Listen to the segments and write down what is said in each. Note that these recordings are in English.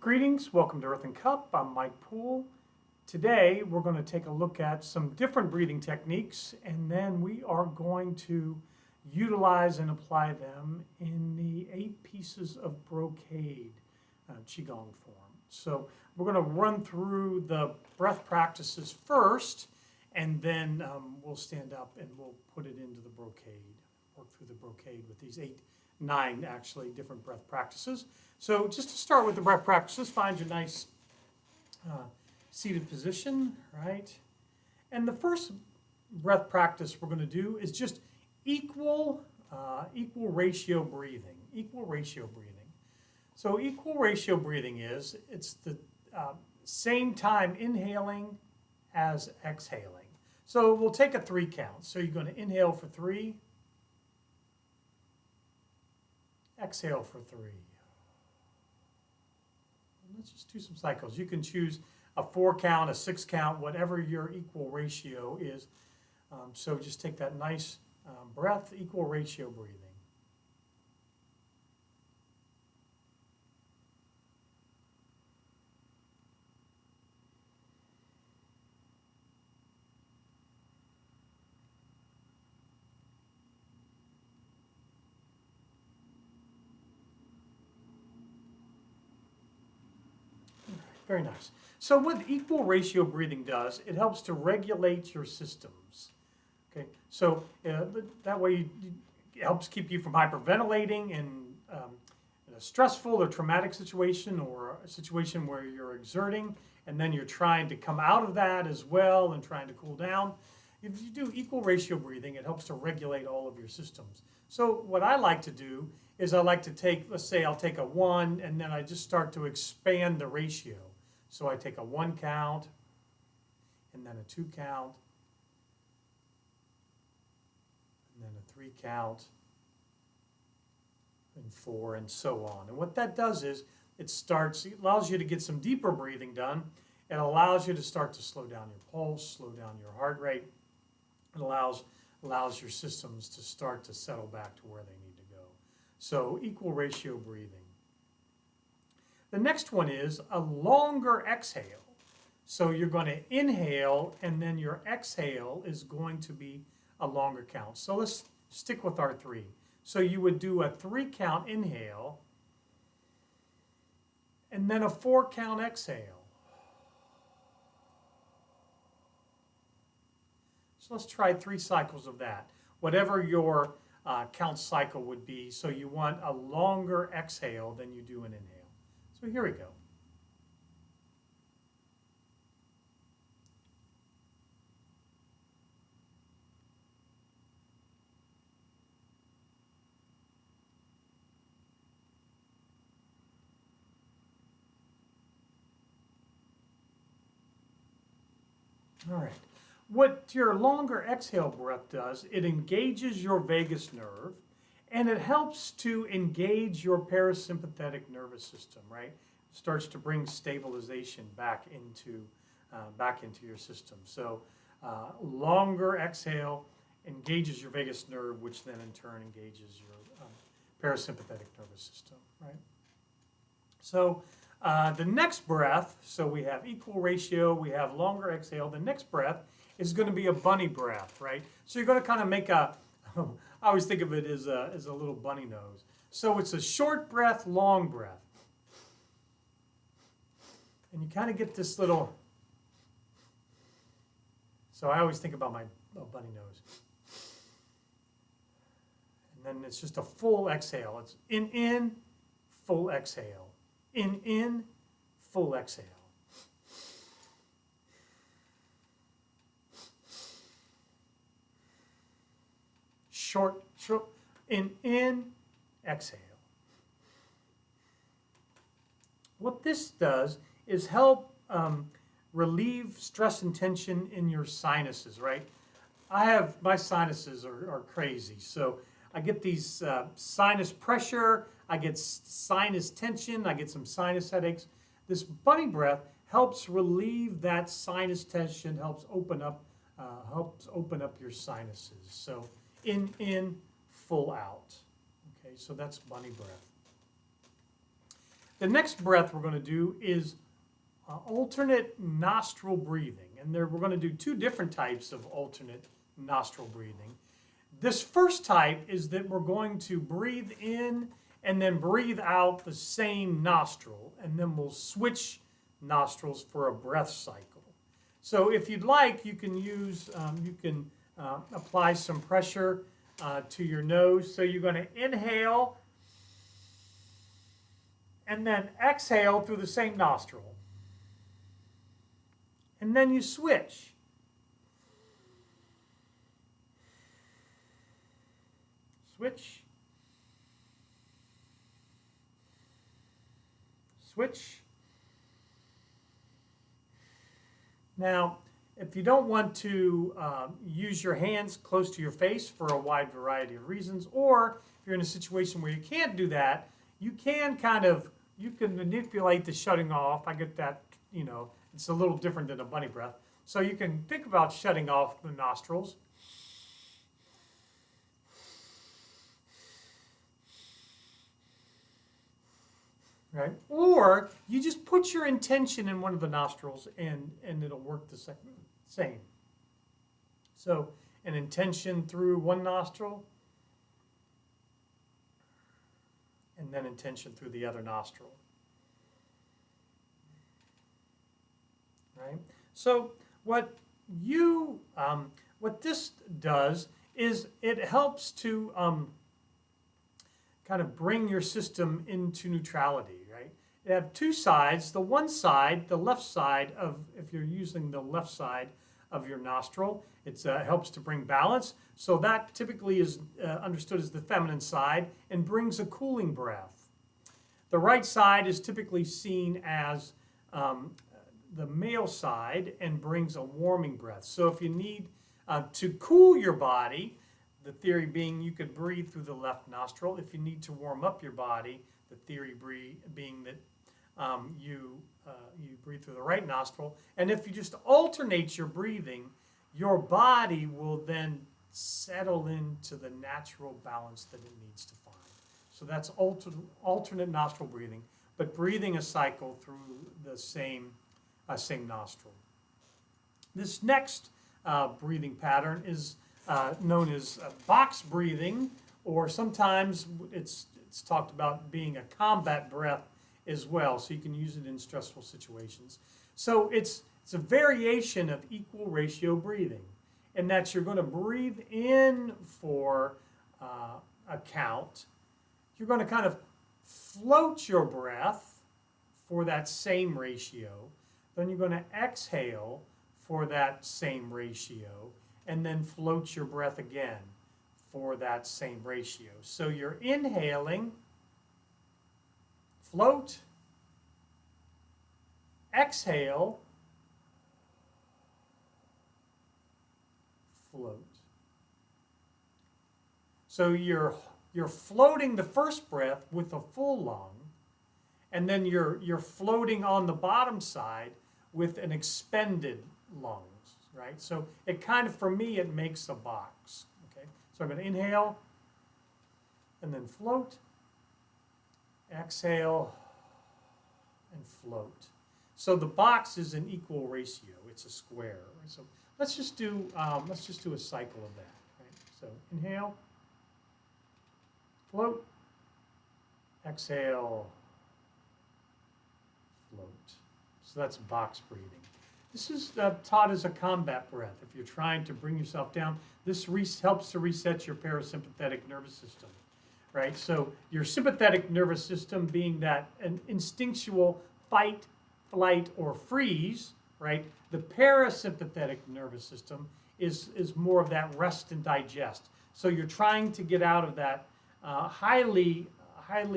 Greetings, welcome to Earth and Cup. I'm Mike Poole. Today we're going to take a look at some different breathing techniques, and then we are going to utilize and apply them in the 8 Pieces of Brocade Qigong form. So we're going to run through the breath practices first, and then we'll stand up and we'll put it into the brocade, work through the brocade with these 9 actually different breath practices. So just to start with the breath practices, find your nice seated position, right? And the first breath practice we're going to do is just equal ratio breathing. Equal ratio breathing. So equal ratio breathing it's the same time inhaling as exhaling. So we'll take a 3 count. So you're going to inhale for 3, exhale for 3. Let's just do some cycles. You can choose a 4 count, a 6 count, whatever your equal ratio is. So just take that nice breath, equal ratio breathing. Very nice. So what equal ratio breathing does, it helps to regulate your systems. Okay, so that way it helps keep you from hyperventilating in a stressful or traumatic situation, or a situation where you're exerting and then you're trying to come out of that as well and trying to cool down. If you do equal ratio breathing, it helps to regulate all of your systems. So what I like to do is I like to take, let's say I'll take a 1 and then I just start to expand the ratio. So I take a 1 count, and then a 2 count, and then a 3 count, and 4, and so on. And what that does is it allows you to get some deeper breathing done. It allows you to start to slow down your pulse, slow down your heart rate. It allows your systems to start to settle back to where they need to go. So equal ratio breathing. The next one is a longer exhale. So you're going to inhale, and then your exhale is going to be a longer count. So let's stick with our 3. So you would do a 3 count inhale, and then a 4 count exhale. So let's try 3 cycles of that. Whatever your count cycle would be, so you want a longer exhale than you do an inhale. So here we go. All right. What your longer exhale breath does, it engages your vagus nerve, and it helps to engage your parasympathetic nervous system, right? It starts to bring stabilization back into your system. So longer exhale engages your vagus nerve, which then in turn engages your parasympathetic nervous system, right? So the next breath, so we have equal ratio, we have longer exhale. The next breath is going to be a bunny breath, right? So you're going to kind of make I always think of it as a little bunny nose. So it's a short breath, long breath. And you kind of get this little, so I always think about my bunny nose. And then it's just a full exhale. It's in, full exhale. In, full exhale. Short, in, exhale. What this does is help relieve stress and tension in your sinuses, right? My sinuses are crazy, so I get these sinus pressure, I get sinus tension, I get some sinus headaches. This bunny breath helps relieve that sinus tension, helps open up your sinuses. So in, full out. Okay, so that's bunny breath. The next breath we're going to do is alternate nostril breathing. And there we're going to do two different types of alternate nostril breathing. This first type is that we're going to breathe in and then breathe out the same nostril, and then we'll switch nostrils for a breath cycle. So if you'd like, you can use, apply some pressure to your nose. So you're going to inhale and then exhale through the same nostril. And then you switch. Switch. Switch. Now, if you don't want to use your hands close to your face for a wide variety of reasons, or if you're in a situation where you can't do that, you can you can manipulate the shutting off. I get that, it's a little different than a bunny breath. So you can think about shutting off the nostrils. Right? Or you just put your intention in one of the nostrils and it'll work the same. So an intention through one nostril and then intention through the other nostril. Right? So what this does is it helps to kind of bring your system into neutrality, right? You have two sides. The one side, the left side if you're using the left side of your nostril, it helps to bring balance. So that typically is understood as the feminine side and brings a cooling breath. The right side is typically seen as the male side and brings a warming breath. So if you need to cool your body, the theory being you could breathe through the left nostril. If you need to warm up your body, the theory being that you breathe through the right nostril. And if you just alternate your breathing, your body will then settle into the natural balance that it needs to find. So that's alternate nostril breathing, but breathing a cycle through the same nostril. This next breathing pattern is known as box breathing, or sometimes it's talked about being a combat breath as well, so you can use it in stressful situations. So it's a variation of equal ratio breathing, and that you're going to breathe in for a count. You're going to kind of float your breath for that same ratio. Then you're going to exhale for that same ratio, and then float your breath again for that same ratio. So you're inhaling, float, exhale, float. So you're floating the first breath with a full lung, and then you're floating on the bottom side with an expended lungs, right? So it kind of, for me, it makes a box, okay? So I'm going to inhale and then float, exhale, and float. So the box is an equal ratio. It's a square. Right? So let's just do a cycle of that, right? So inhale, float, exhale, float. So that's box breathing. This is taught as a combat breath. If you're trying to bring yourself down, this helps to reset your parasympathetic nervous system, right? So your sympathetic nervous system being that an instinctual fight, flight, or freeze, right? The parasympathetic nervous system is more of that rest and digest. So you're trying to get out of that highly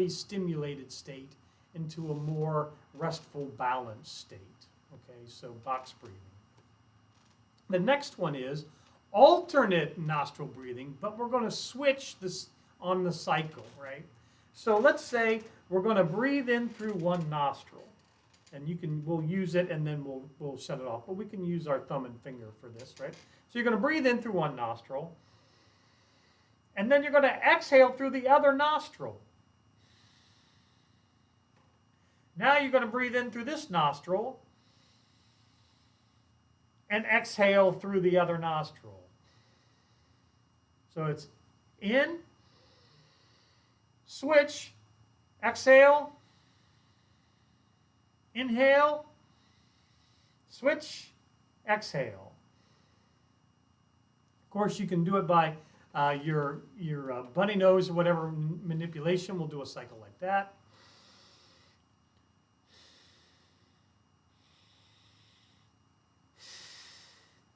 stimulated state into a more restful, balanced state. Okay, so box breathing. The next one is alternate nostril breathing, but we're going to switch this on the cycle, right? So let's say we're going to breathe in through one nostril, and we'll use it and then we'll shut it off. But we can use our thumb and finger for this, right? So you're going to breathe in through one nostril, and then you're going to exhale through the other nostril. Now you're going to breathe in through this nostril and exhale through the other nostril. So it's in, switch, exhale, inhale, switch, exhale. Of course, you can do it by your bunny nose or whatever manipulation. We'll do a cycle like that.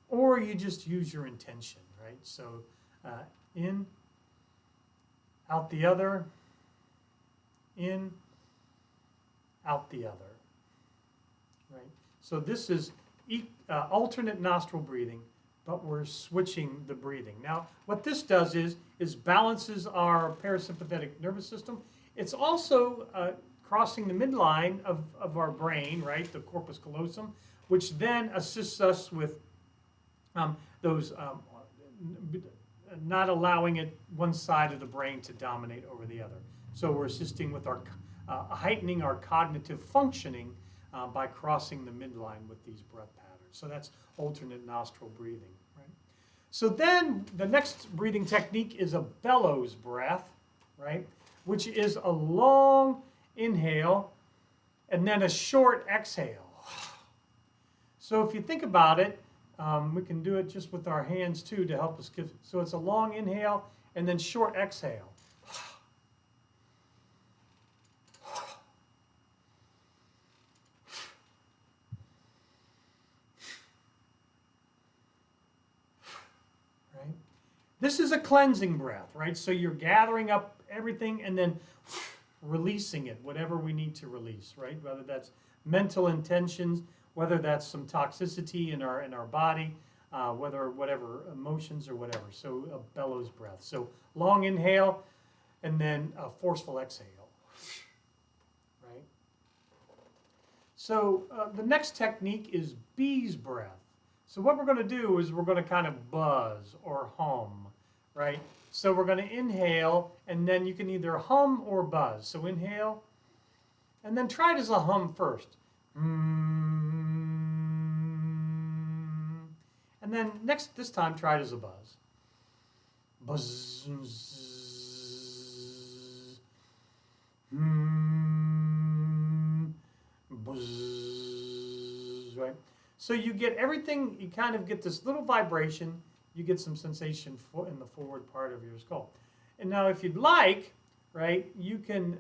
Or you just use your intention, right? So in, out the other, in, out the other, right? So this is alternate nostril breathing, but we're switching the breathing. Now, what this does is balances our parasympathetic nervous system. It's also crossing the midline of our brain, right, the corpus callosum, which then assists us with not allowing one side of the brain to dominate over the other. So we're assisting with our heightening our cognitive functioning by crossing the midline with these breath patterns. So that's alternate nostril breathing, right? So then the next breathing technique is a bellows breath, right? Which is a long inhale and then a short exhale. So if you think about it, we can do it just with our hands too to help us give. So it's a long inhale and then short exhale. Right? This is a cleansing breath, right? So you're gathering up everything and then releasing it, whatever we need to release, right? Whether that's mental intentions, whether that's some toxicity in our body, whatever emotions or whatever. So a bellows breath. So long inhale and then a forceful exhale, right? So the next technique is bee's breath. So what we're going to do is we're going to kind of buzz or hum, right? So we're going to inhale and then you can either hum or buzz. So inhale and then try it as a hum first. And then this time try it as a buzz. Buzz. Buzz. Right? So you get everything, you kind of get this little vibration, you get some sensation in the forward part of your skull. And now if you'd like, right, you can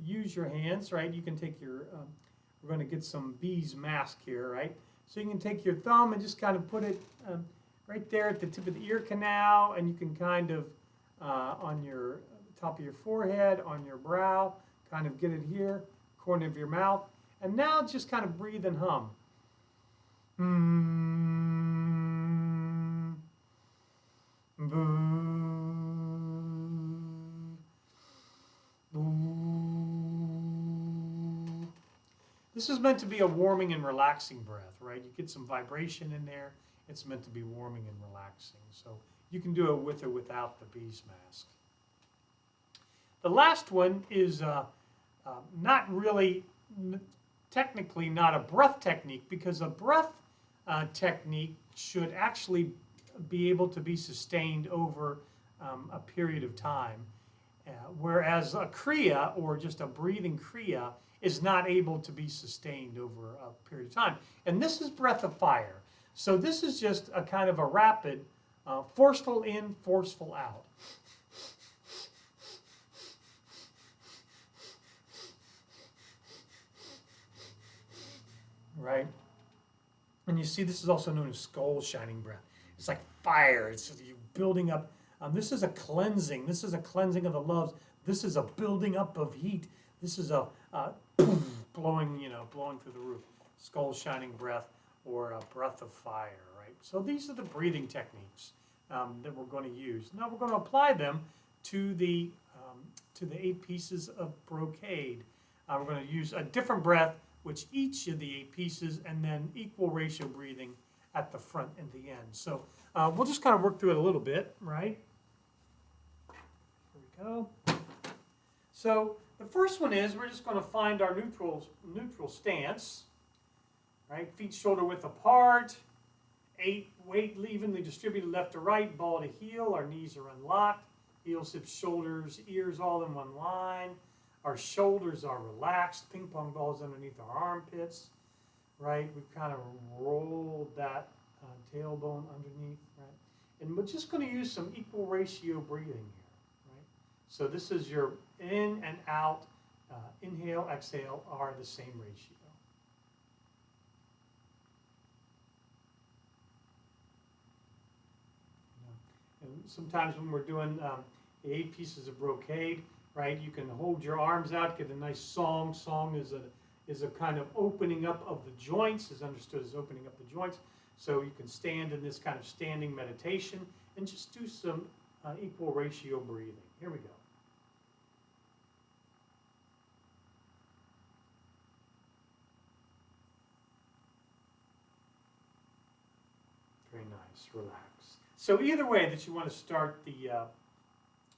use your hands, right? You can take your, we're going to get some bees mask here, right? So you can take your thumb and just kind of put it right there at the tip of the ear canal, and you can kind of on your top of your forehead, on your brow, kind of get it here, corner of your mouth. And now just kind of breathe and hum. This is meant to be a warming and relaxing breath, right? You get some vibration in there. It's meant to be warming and relaxing. So you can do it with or without the bees mask. The last one is not really, technically not a breath technique, because a breath technique should actually be able to be sustained over a period of time, whereas a kriya, or just a breathing kriya, is not able to be sustained over a period of time. And this is breath of fire. So this is just a kind of a rapid, forceful in, forceful out. Right? And you see this is also known as skull shining breath. It's like fire. It's you building up. This is a cleansing. This is a cleansing of the lungs. This is a building up of heat. This is a blowing through the roof. Skull shining breath, or a breath of fire, right? So these are the breathing techniques that we're going to use. Now we're going to apply them to the 8 pieces of brocade. We're going to use a different breath with each of the 8 pieces, and then equal ratio breathing at the front and the end. So we'll just kind of work through it a little bit, right? Here we go. So The first one is we're just going to find our neutral stance, right? Feet shoulder width apart, weight evenly distributed left to right, ball to heel. Our knees are unlocked. Heels, hips, shoulders, ears all in one line. Our shoulders are relaxed. Ping pong balls underneath our armpits, right? We've kind of rolled that tailbone underneath, right? And we're just going to use some equal ratio breathing here, right? So this is your in and out. Inhale, exhale are the same ratio. And sometimes when we're doing the 8 Pieces of Brocade, right, you can hold your arms out, get a nice song. Song is a kind of opening up of the joints, is understood as opening up the joints. So you can stand in this kind of standing meditation and just do some equal ratio breathing. Here we go. Very nice, relax. So either way that you want to start the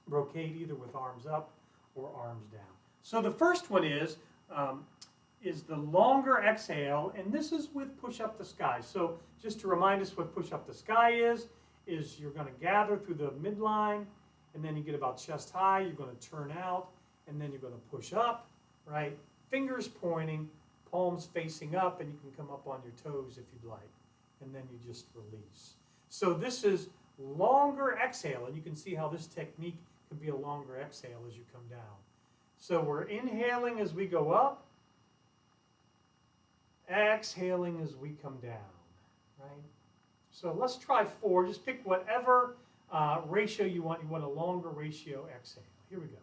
brocade, either with arms up or arms down. So the first one is the longer exhale, and this is with push up the sky. So just to remind us what push up the sky is you're going to gather through the midline, and then you get about chest high, you're going to turn out, and then you're going to push up, right? Fingers pointing, palms facing up, and you can come up on your toes if you'd like, and then you just release. So this is longer exhale, and you can see how this technique can be a longer exhale as you come down. So we're inhaling as we go up, exhaling as we come down, right? So let's try 4. Just pick whatever ratio you want. You want a longer ratio exhale. Here we go.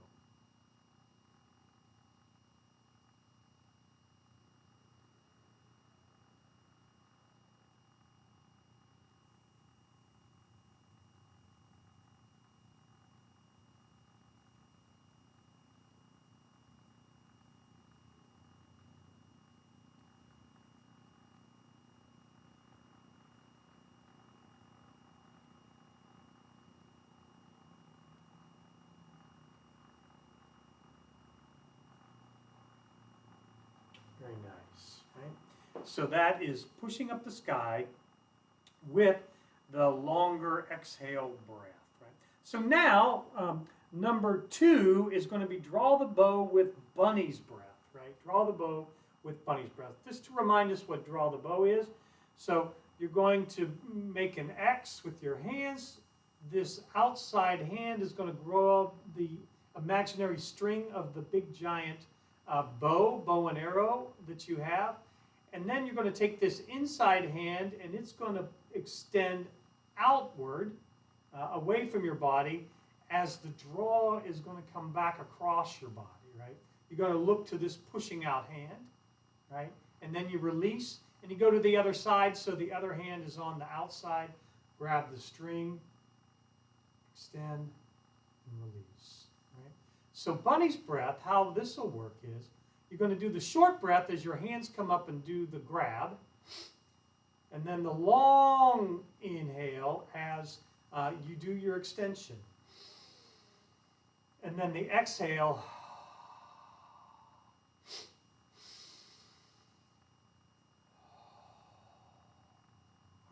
Very nice, right? So that is pushing up the sky with the longer exhale breath, right? So now, number 2 is going to be draw the bow with bunny's breath, right? Draw the bow with bunny's breath. Just to remind us what draw the bow is. So you're going to make an X with your hands. This outside hand is going to grow the imaginary string of the big giant bow and arrow that you have. And then you're going to take this inside hand and it's going to extend outward, away from your body, as the draw is going to come back across your body, right? You're going to look to this pushing out hand, right? And then you release and you go to the other side, so the other hand is on the outside. Grab the string, extend, and release, right? So bunny's breath, how this will work is, you're going to do the short breath as your hands come up and do the grab, and then the long inhale as you do your extension. And then the exhale,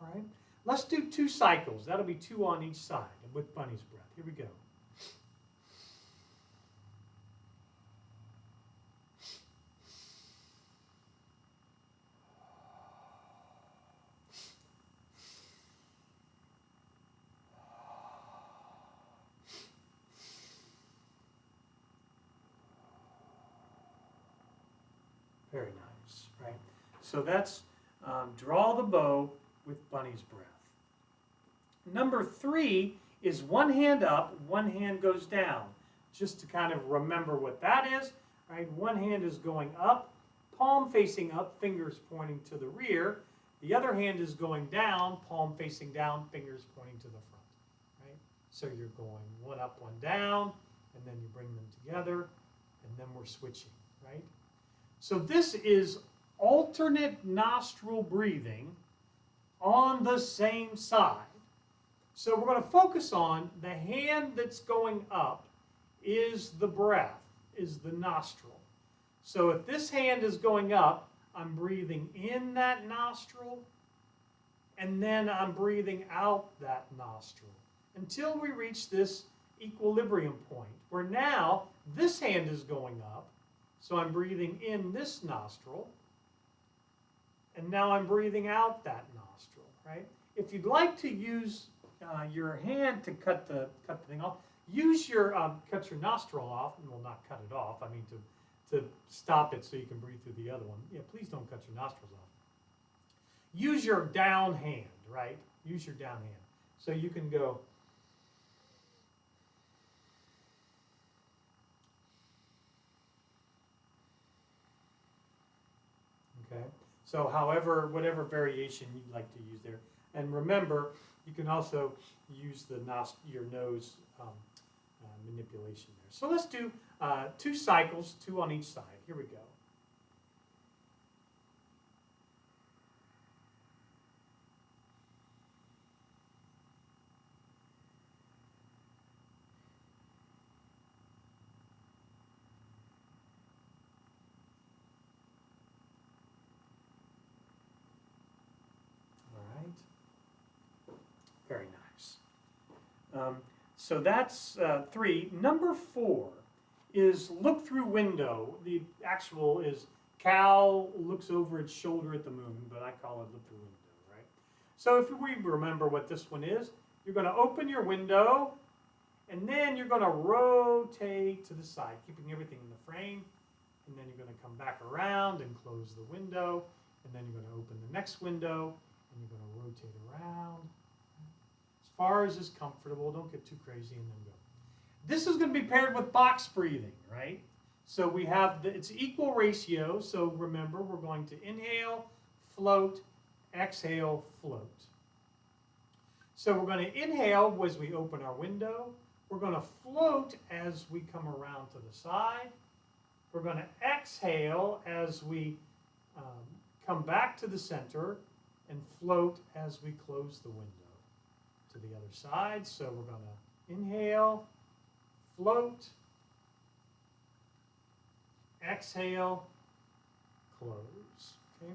all right? Let's do 2 cycles. That'll be 2 on each side with bunny's breath. Here we go. Very nice, right? So that's draw the bow with bunny's breath. Number 3 is one hand up, one hand goes down. Just to kind of remember what that is, right? One hand is going up, palm facing up, fingers pointing to the rear. The other hand is going down, palm facing down, fingers pointing to the front, right? So you're going one up, one down, and then you bring them together, and then we're switching, right? So this is alternate nostril breathing on the same side. So we're going to focus on the hand that's going up is the breath. is the nostril. So if this hand is going up, I'm breathing in that nostril, and then I'm breathing out that nostril until we reach this equilibrium point, where now this hand is going up, so I'm breathing in this nostril, and now I'm breathing out that nostril, right? If you'd like to use your hand to cut the thing off, use your, cut your nostril off, and well, not cut it off, I mean to stop it so you can breathe through the other one. Yeah, please don't cut your nostrils off. Use your down hand, right? Use your down hand. So you can go, okay? So whatever variation you'd like to use there. And remember, you can also use your nose manipulation there. So let's do 2 cycles, 2 on each side. Here we go. Very nice. So that's 3. Number 4 is look through window. The actual is Cal looks over its shoulder at the moon, but I call it look through window, right? So if we remember what this one is, you're going to open your window, and then you're going to rotate to the side, keeping everything in the frame, and then you're going to come back around and close the window, and then you're going to open the next window, and you're going to rotate around. As far as is comfortable, don't get too crazy and then go. This is going to be paired with box breathing, right? So we have, it's equal ratio, so remember we're going to inhale, float, exhale, float. So we're going to inhale as we open our window. We're going to float as we come around to the side. We're going to exhale as we come back to the center and float as we close the window to the other side. So we're going to inhale, float, exhale, close. Okay?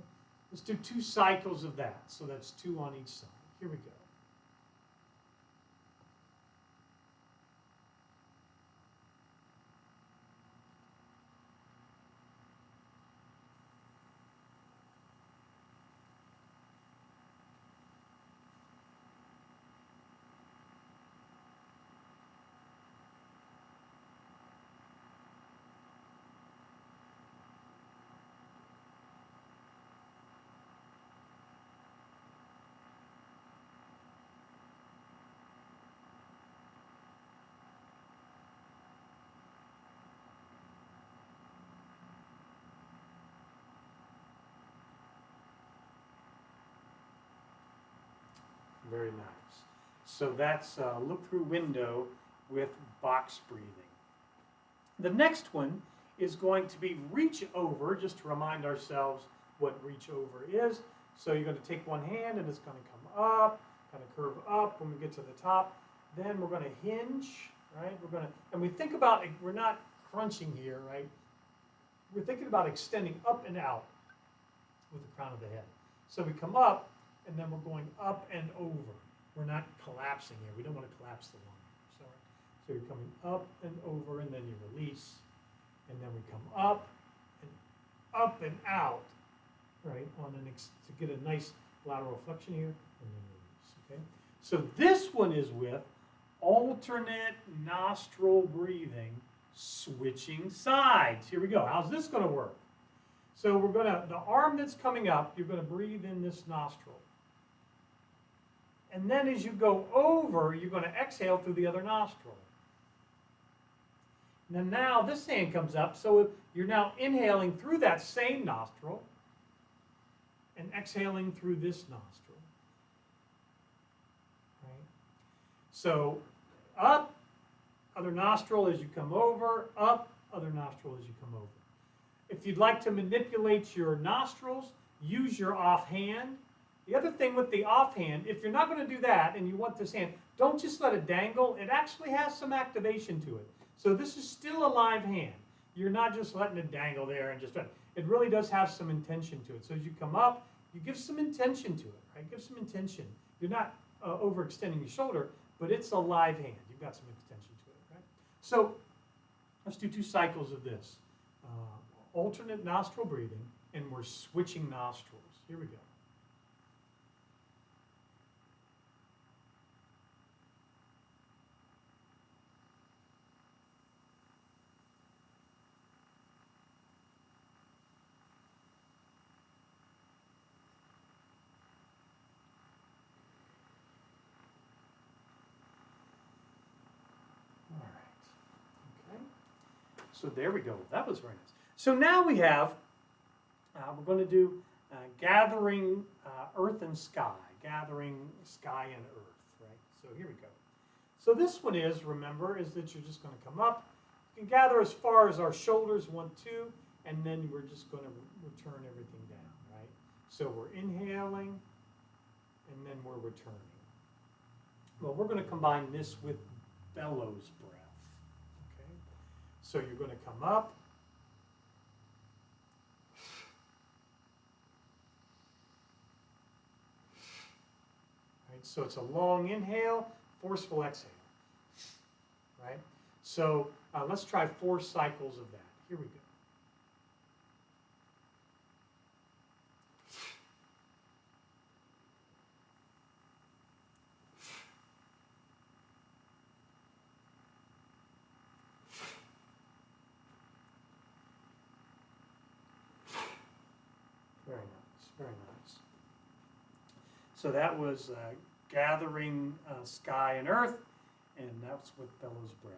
Let's do 2 cycles of that. So that's 2 on each side. Here we go. Very nice. So that's look through window with box breathing. The next one is going to be reach over, just to remind ourselves what reach over is. So you're going to take one hand and it's going to come up, kind of curve up when we get to the top. Then we're going to hinge, right? And we think about, we're not crunching here, right? We're thinking about extending up and out with the crown of the head. So we come up, and then we're going up and over. We're not collapsing here. We don't want to collapse the lung. Sorry. So you're coming up and over, and then you release. And then we come up and out, right, to get a nice lateral flexion here, and then release, okay? So this one is with alternate nostril breathing, switching sides. Here we go. How's this going to work? So the arm that's coming up, you're going to breathe in this nostril. And then as you go over, you're going to exhale through the other nostril. And then now this hand comes up, so you're now inhaling through that same nostril and exhaling through this nostril. Right? So up, other nostril as you come over, up, other nostril as you come over. If you'd like to manipulate your nostrils, use your offhand. The other thing with the offhand, if you're not going to do that and you want this hand, don't just let it dangle. It actually has some activation to it. So this is still a live hand. You're not just letting it dangle there and just, it really does have some intention to it. So as you come up, you give some intention to it, right? Give some intention. You're not overextending your shoulder, but it's a live hand. You've got some extension to it, right? So let's do 2 cycles of this. Alternate nostril breathing, and we're switching nostrils. Here we go. All right. Okay. So there we go. That was very nice. So now we have, we're going to do gathering earth and sky, gathering sky and earth, right? So here we go. So this one is, remember, is that you're just going to come up. You can gather as far as our shoulders want to, and then we're just going to return everything down, right? So we're inhaling, and then we're returning. Well, we're going to combine this with bellows breath, okay? So you're going to come up. So it's a long inhale, forceful exhale, right? So let's try 4 cycles of that. Here we go. Very nice, very nice. So that was gathering sky and earth, and that's with bellows breath.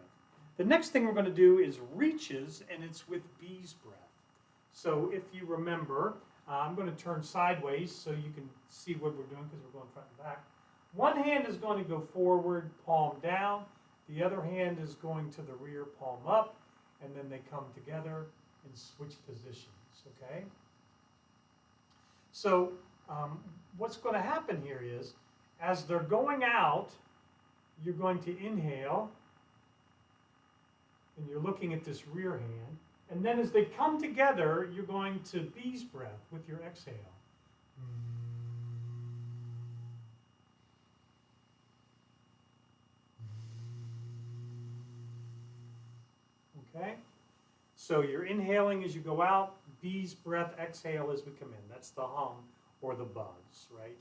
The next thing we're going to do is reaches, and it's with bees breath. So if you remember, I'm going to turn sideways so you can see what we're doing because we're going front and back. One hand is going to go forward, palm down. The other hand is going to the rear, palm up, and then they come together and switch positions, okay? So what's going to happen here is, as they're going out, you're going to inhale, and you're looking at this rear hand. And then as they come together, you're going to bees breath with your exhale. Okay? So you're inhaling as you go out, bees breath, exhale as we come in. That's the hum or the buzz, right?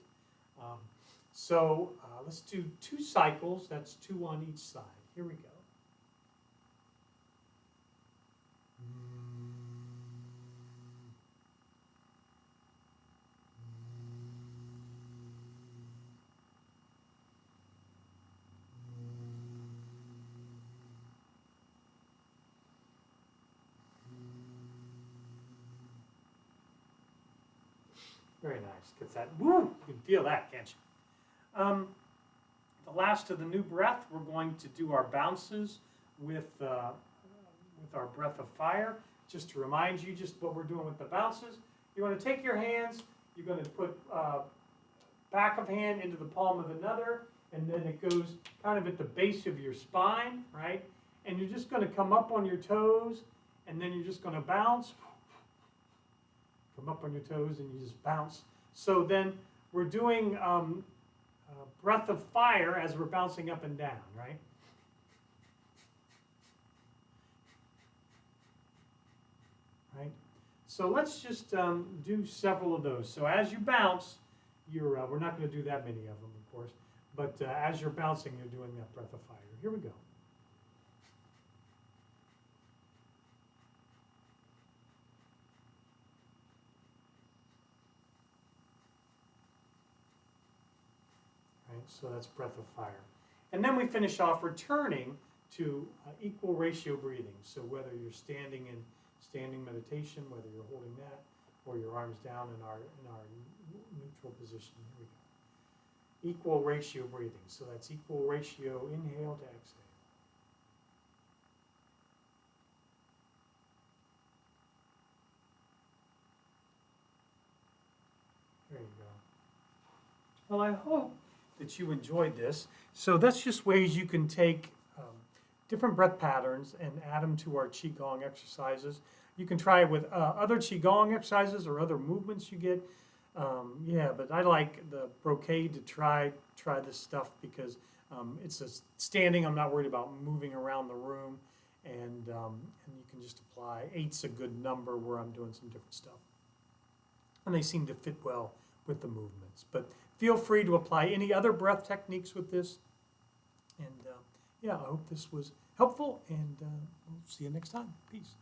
So let's do 2 cycles. That's 2 on each side. Here we go. Very nice. Gets that, woo, you can feel that, can't you? The last of the new breath, we're going to do our bounces with our breath of fire. Just to remind you just what we're doing with the bounces. You're going to take your hands, you're going to put back of hand into the palm of another, and then it goes kind of at the base of your spine, right? And you're just going to come up on your toes, and then you're just going to bounce. Come up on your toes, and you just bounce. So then we're doing breath of fire as we're bouncing up and down, right? Right? So let's just do several of those. So as you bounce, you're, we're not going to do that many of them, of course, but as you're bouncing, you're doing that breath of fire. Here we go. Right? So that's breath of fire. And then we finish off returning to equal ratio breathing. So whether you're standing in standing meditation, whether you're holding that, or your arms down in our neutral position. Here we go. Equal ratio breathing. So that's equal ratio inhale to exhale. There you go. Well, I hope that you enjoyed this. So that's just ways you can take different breath patterns and add them to our Qigong exercises. You can try it with other Qigong exercises or other movements you get. Yeah, but I like the Brocade to try this stuff because it's a standing. I'm not worried about moving around the room, and you can just apply. 8's a good number where I'm doing some different stuff, and they seem to fit well with the movements. But feel free to apply any other breath techniques with this. And yeah, I hope this was helpful, and we'll see you next time. Peace.